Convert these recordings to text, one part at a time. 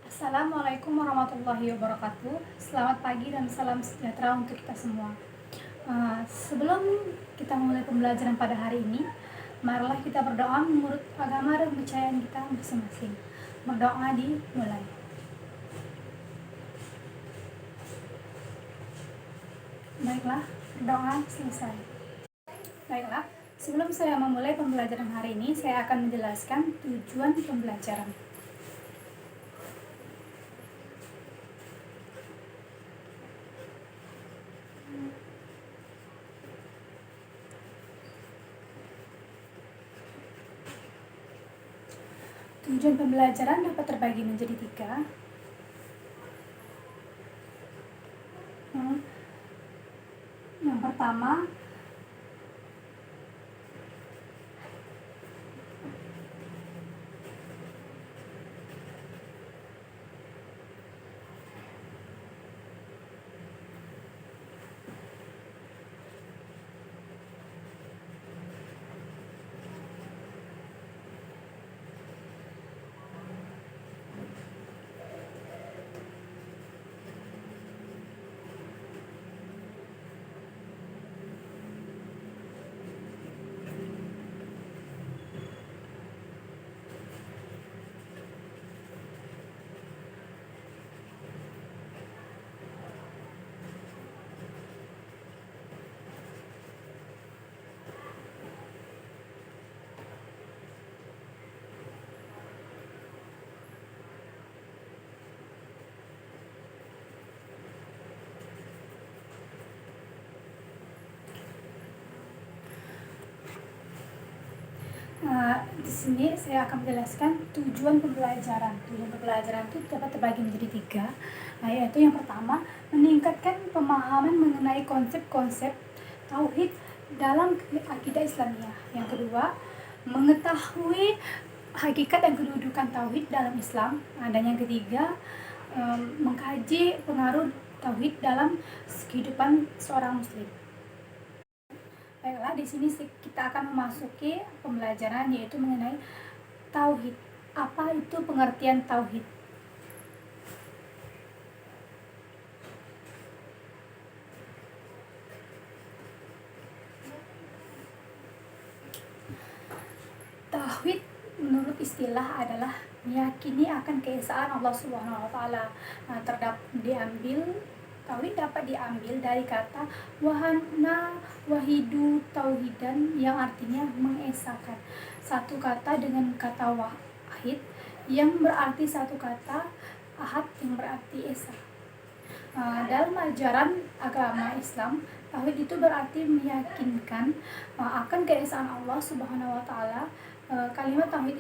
Assalamualaikum warahmatullahi wabarakatuh. Selamat pagi dan salam sejahtera untuk kita semua. Sebelum kita mulai pembelajaran pada hari ini, marilah kita berdoa menurut agama dan kepercayaan kita masing-masing. Berdoa dimulai. Baiklah, berdoa selesai. Baiklah, sebelum saya memulai pembelajaran hari ini, saya akan menjelaskan tujuan pembelajaran. Tujuan pembelajaran dapat terbagi menjadi tiga. Yang pertama, di sini saya akan menjelaskan tujuan pembelajaran. Tujuan pembelajaran itu dapat terbagi menjadi tiga, yaitu yang pertama, meningkatkan pemahaman mengenai konsep-konsep tauhid dalam akidah Islamiyah. Yang kedua, mengetahui hakikat dan kedudukan tauhid dalam Islam. Dan yang ketiga, mengkaji pengaruh tauhid dalam kehidupan seorang muslim. Baiklah, di sini kita akan memasuki pembelajaran yaitu mengenai tauhid. Apa itu pengertian tauhid? Tauhid menurut istilah adalah meyakini akan keesaan Allah Subhanahu wa taala. Tauhid dapat diambil dari kata wahana wahidu tauhidan yang artinya mengesakan. Satu kata dengan kata wahid yang berarti satu kata, ahad yang berarti esa. Dalam ajaran agama Islam, tauhid itu berarti meyakinkan akan keesaan Allah Subhanahu wa taala. Kalimat tauhid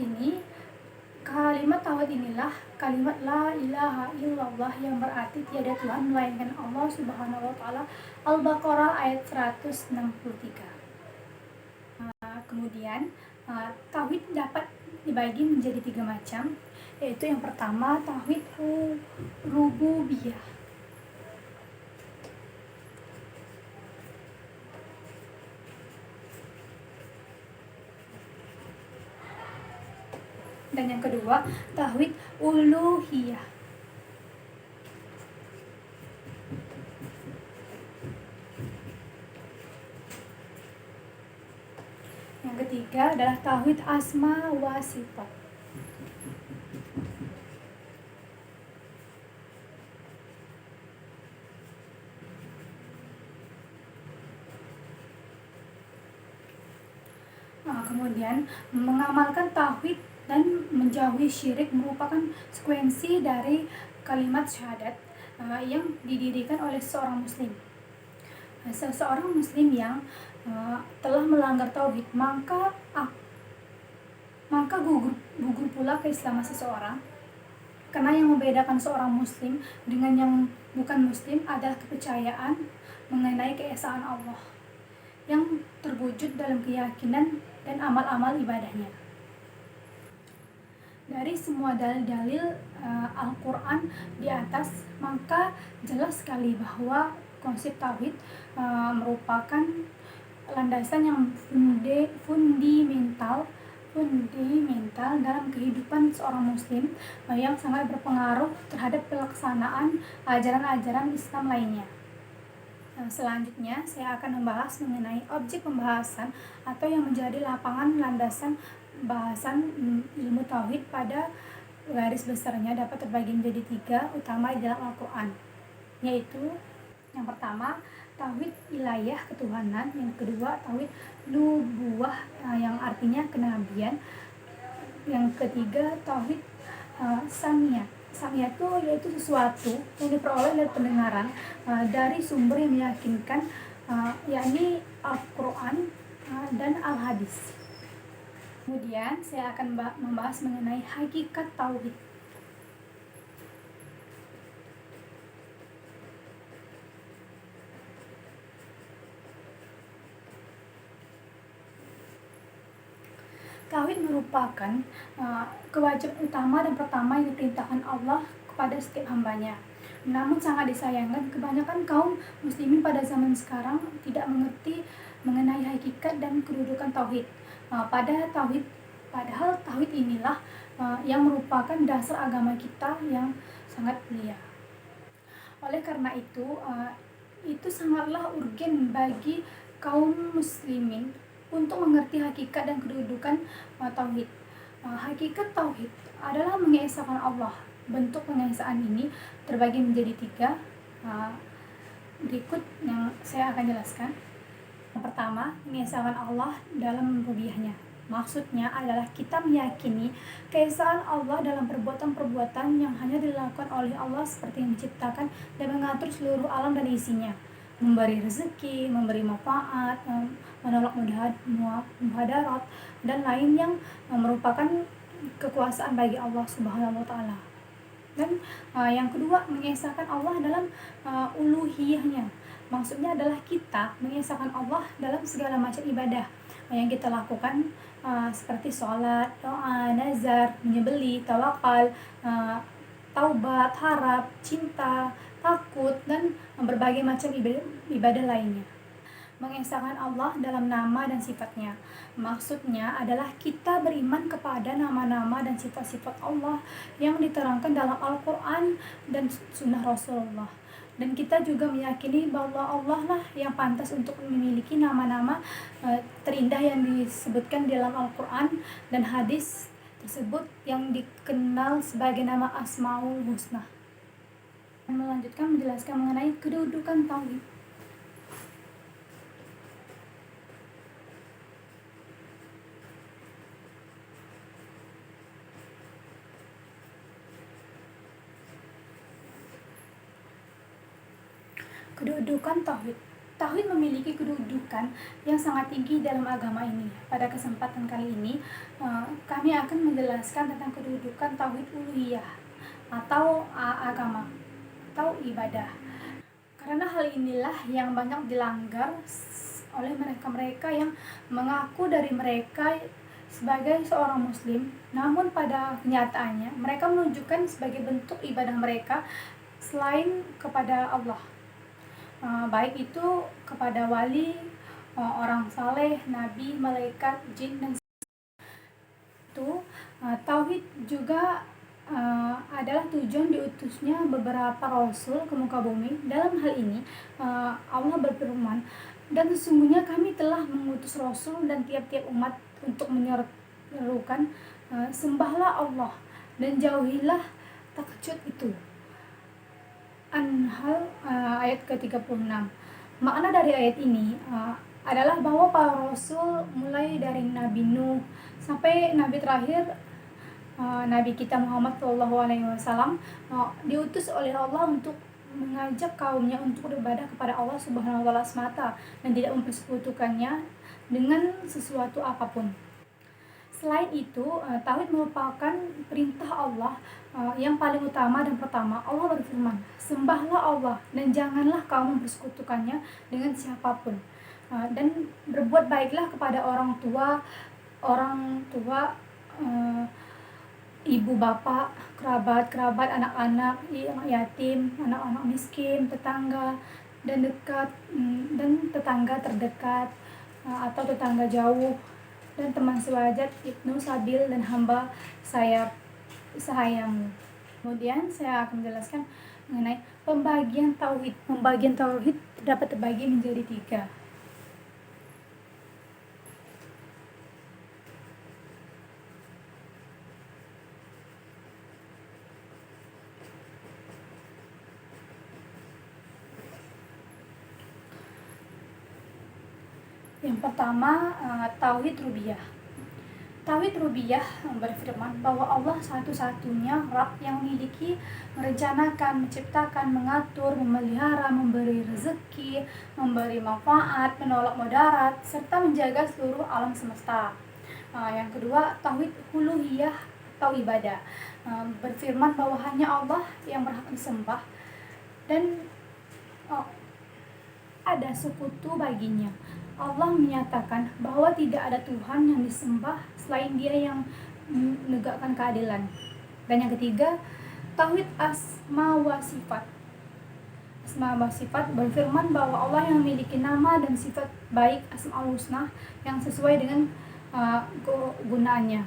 inilah kalimat la ilaha illallah yang berarti tiada Tuhan melainkan Allah Subhanahu wa taala. Al-Baqarah ayat 163. Kemudian tauhid dapat dibagi menjadi tiga macam, yaitu yang pertama tauhid rububiyah. Dan yang kedua, tauhid uluhiyah. Yang ketiga adalah tauhid asma wa sifat. Kemudian mengamalkan tauhid dan menjauhi syirik merupakan sekuensi dari kalimat syahadat yang didirikan oleh seorang muslim. Seseorang muslim yang telah melanggar tauhid maka gugur pula keislaman seseorang. Karena yang membedakan seorang muslim dengan yang bukan muslim adalah kepercayaan mengenai keesaan Allah yang terwujud dalam keyakinan dan amal-amal ibadahnya. Dari semua dalil-dalil Al-Quran di atas, maka jelas sekali bahwa konsep tauhid merupakan landasan yang fundamental fundamental dalam kehidupan seorang muslim yang sangat berpengaruh terhadap pelaksanaan ajaran-ajaran Islam lainnya. Selanjutnya, saya akan membahas mengenai objek pembahasan atau yang menjadi lapangan landasan bahasan ilmu tauhid pada garis besarnya dapat terbagi menjadi 3 utama di dalam Al-Quran, yaitu yang pertama tauhid ilayah ketuhanan, yang kedua tauhid nubuwah yang artinya kenabian, yang ketiga tauhid samiyah. Samiyah itu yaitu sesuatu yang diperoleh dari pendengaran dari sumber yang meyakinkan, yakni Al-Quran dan Al-Hadis. Kemudian saya akan membahas mengenai hakikat tauhid. Tauhid merupakan kewajiban utama dan pertama yang diperintahkan Allah kepada setiap hambanya. Namun sangat disayangkan kebanyakan kaum muslimin pada zaman sekarang tidak mengerti mengenai hakikat dan kedudukan tauhid. Padahal tauhid inilah yang merupakan dasar agama kita yang sangat mulia. Oleh karena itu sangatlah urgen bagi kaum muslimin untuk mengerti hakikat dan kedudukan tauhid. Hakikat tauhid adalah mengesahkan Allah. Bentuk pengesaan ini terbagi menjadi 3. Berikut yang saya akan jelaskan. Yang pertama, mengesahkan Allah dalam rububiyahnya. Maksudnya adalah kita meyakini keesaan Allah dalam perbuatan-perbuatan yang hanya dilakukan oleh Allah, seperti menciptakan dan mengatur seluruh alam dan isinya, memberi rezeki, memberi manfaat, menolak muhadarat, dan lain yang merupakan kekuasaan bagi Allah Subhanahu wa Ta'ala. Dan yang kedua, mengesahkan Allah dalam uluhiyahnya. Maksudnya adalah kita mengesahkan Allah dalam segala macam ibadah yang kita lakukan, seperti sholat, doa, nazar, menyembelih, tawakal, taubat, harap, cinta, takut, dan berbagai macam ibadah lainnya. Mengesahkan Allah dalam nama dan sifatnya. Maksudnya adalah kita beriman kepada nama-nama dan sifat-sifat Allah yang diterangkan dalam Al-Quran dan Sunnah Rasulullah. Dan kita juga meyakini bahwa Allah lah yang pantas untuk memiliki nama-nama terindah yang disebutkan di dalam Al-Quran dan hadis tersebut yang dikenal sebagai nama Asmaul Husna. Melanjutkan menjelaskan mengenai kedudukan tauhid. Kedudukan tauhid. Tauhid memiliki kedudukan yang sangat tinggi dalam agama ini. Pada kesempatan kali ini, kami akan menjelaskan tentang kedudukan tauhid uluhiyah atau agama atau ibadah. Karena hal inilah yang banyak dilanggar oleh mereka-mereka yang mengaku dari mereka sebagai seorang muslim, namun pada kenyataannya mereka menunjukkan sebagai bentuk ibadah mereka selain kepada Allah, baik itu kepada wali, orang saleh, nabi, malaikat, jin, dan itu. Tauhid juga adalah tujuan diutusnya beberapa rasul ke muka bumi. Dalam hal ini Allah berfirman, dan sesungguhnya kami telah mengutus rasul dan tiap-tiap umat untuk menyerukan sembahlah Allah dan jauhilah taksub itu. An-Nahl ayat ke-36. Makna dari ayat ini adalah bahwa para rasul mulai dari Nabi Nuh sampai Nabi terakhir, Nabi kita Muhammad SAW, diutus oleh Allah untuk mengajak kaumnya untuk beribadah kepada Allah Subhanahu wa Ta'ala semata dan tidak mempersekutukannya dengan sesuatu apapun. Selain itu, tauhid merupakan perintah Allah yang paling utama dan pertama. Allah berfirman, sembahlah Allah dan janganlah kamu mempersekutukannya dengan siapapun. Dan berbuat baiklah kepada orang tua, ibu bapak, kerabat, anak-anak yang yatim, anak-anak miskin, tetangga dan tetangga terdekat atau tetangga jauh, dan teman sewajat Ibnu Sabil dan hamba saya sahayamu. Kemudian saya akan menjelaskan mengenai pembagian tauhid. Pembagian tauhid dapat terbagi menjadi 3. Yang pertama, tauhid rububiyah. Tauhid rububiyah berfirman bahwa Allah satu-satunya Rabb yang memiliki, merencanakan, menciptakan, mengatur, memelihara, memberi rezeki, memberi manfaat, menolak mudarat, serta menjaga seluruh alam semesta. Yang kedua, tauhid uluhiyah atau ibadah. Berfirman bahwa hanya Allah yang berhak disembah dan ada sekutu baginya. Allah menyatakan bahwa tidak ada Tuhan yang disembah selain Dia yang menegakkan keadilan. Dan yang ketiga, tauhid asma wa sifat. Asma wa sifat berfirman bahwa Allah yang memiliki nama dan sifat baik asmaul husna yang sesuai dengan kegunaannya.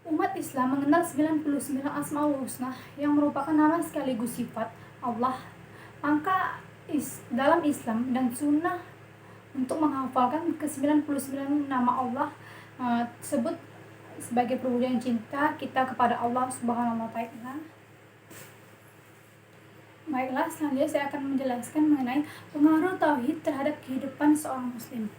Umat Islam mengenal 99 asmaul husna yang merupakan nama sekaligus sifat Allah. Maka dalam Islam dan sunnah untuk menghafalkan ke-99 nama Allah tersebut sebagai perwujudan cinta kita kepada Allah Subhanahu wa taala. Baiklah, selanjutnya saya akan menjelaskan mengenai pengaruh tauhid terhadap kehidupan seorang muslim.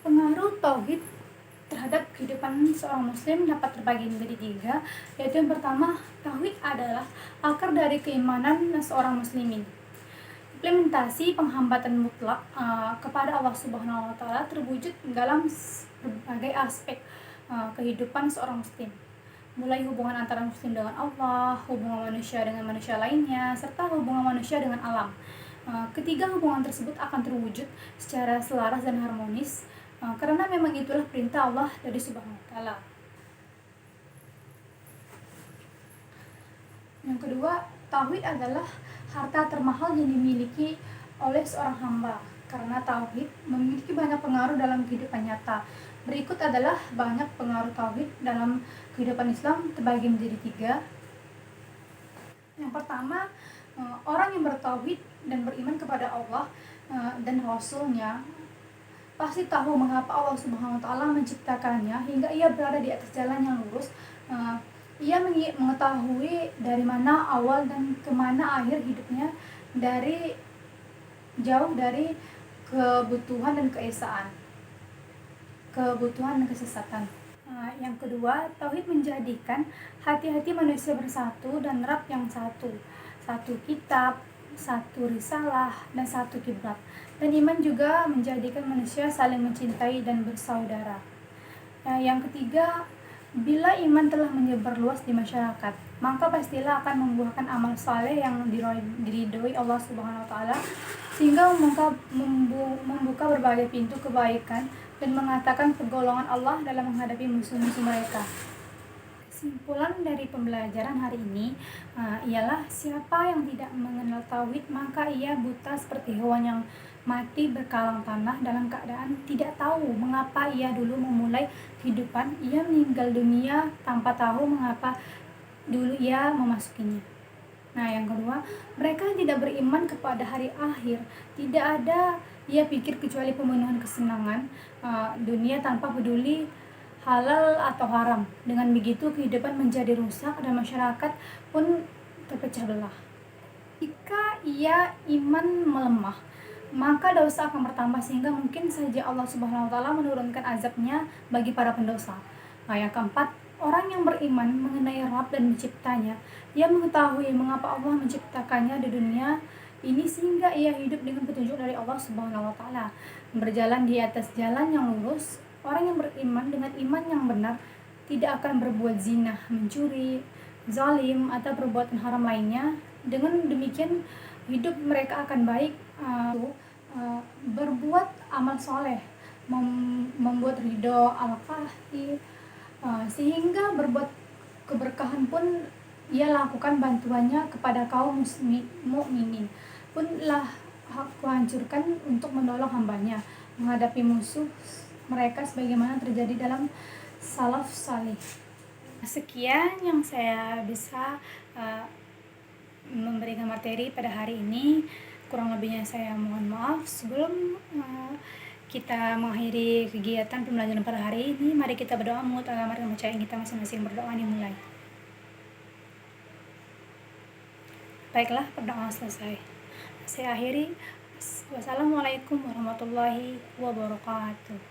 Pengaruh tauhid terhadap kehidupan seorang muslim dapat terbagi menjadi 3, yaitu yang pertama, tauhid adalah akar dari keimanan seorang muslimin. Implementasi penghambatan mutlak kepada Allah Subhanahu wa taala terwujud dalam berbagai aspek kehidupan seorang muslim, mulai hubungan antara muslim dengan Allah, hubungan manusia dengan manusia lainnya, serta hubungan manusia dengan alam. Ketiga hubungan tersebut akan terwujud secara selaras dan harmonis karena memang itulah perintah Allah dari Subhanahu wa taala. Yang kedua, tauhid adalah harta termahal yang dimiliki oleh seorang hamba, karena tauhid memiliki banyak pengaruh dalam kehidupan nyata. Berikut adalah banyak pengaruh tauhid dalam kehidupan Islam terbagi menjadi 3. Yang pertama, orang yang bertauhid dan beriman kepada Allah dan Rasul-Nya pasti tahu mengapa Allah Subhanahu wa taala menciptakannya hingga ia berada di atas jalan yang lurus. Ia mengetahui dari mana awal dan kemana akhir hidupnya, dari jauh dari kebutuhan dan keesaan, kebutuhan dan kesesatan. Yang kedua, tauhid menjadikan hati-hati manusia bersatu dan Rabb yang satu. Satu kitab, satu risalah, dan satu kiblat. Dan iman juga menjadikan manusia saling mencintai dan bersaudara. Yang ketiga, bila iman telah menyebar luas di masyarakat, maka pastilah akan membuahkan amal saleh yang diridhoi Allah Subhanahu wa taala, sehingga membuka berbagai pintu kebaikan dan mengatakan pertolongan Allah dalam menghadapi musuh-musuh mereka. Kesimpulan dari pembelajaran hari ini ialah siapa yang tidak mengenal tauhid maka ia buta seperti hewan yang mati berkalang tanah dalam keadaan tidak tahu mengapa ia dulu memulai kehidupan. Ia meninggal dunia tanpa tahu mengapa dulu ia memasukinya. Yang kedua, mereka tidak beriman kepada hari akhir. Tidak ada ia pikir kecuali pemenuhan kesenangan dunia tanpa peduli halal atau haram. Dengan begitu kehidupan menjadi rusak dan masyarakat pun terpecah belah. Jika ia iman melemah, maka dosa akan bertambah sehingga mungkin saja Allah Subhanahu wa taala menurunkan azabnya bagi para pendosa. Yang keempat, orang yang beriman mengenai Rabb dan menciptanya, ia mengetahui mengapa Allah menciptakannya di dunia ini sehingga ia hidup dengan petunjuk dari Allah Subhanahu wa taala, berjalan di atas jalan yang lurus. Orang yang beriman dengan iman yang benar tidak akan berbuat zina, mencuri, zalim, atau perbuatan haram lainnya. Dengan demikian hidup mereka akan baik. Berbuat amal soleh, membuat ridho al-fahih, sehingga berbuat keberkahan pun ia lakukan bantuannya kepada kaum mukminin punlah aku hancurkan untuk menolong hambanya menghadapi musuh mereka sebagaimana terjadi dalam salaf salih. Sekian yang saya bisa memberikan materi pada hari ini. Kurang lebihnya saya mohon maaf. Sebelum kita mengakhiri kegiatan pembelajaran pada hari ini, mari kita berdoa mengutamakan kepercayaan kita masing-masing. Berdoa dimulai. Baiklah, perdoaan selesai. Saya akhiri. Wassalamualaikum warahmatullahi wabarakatuh.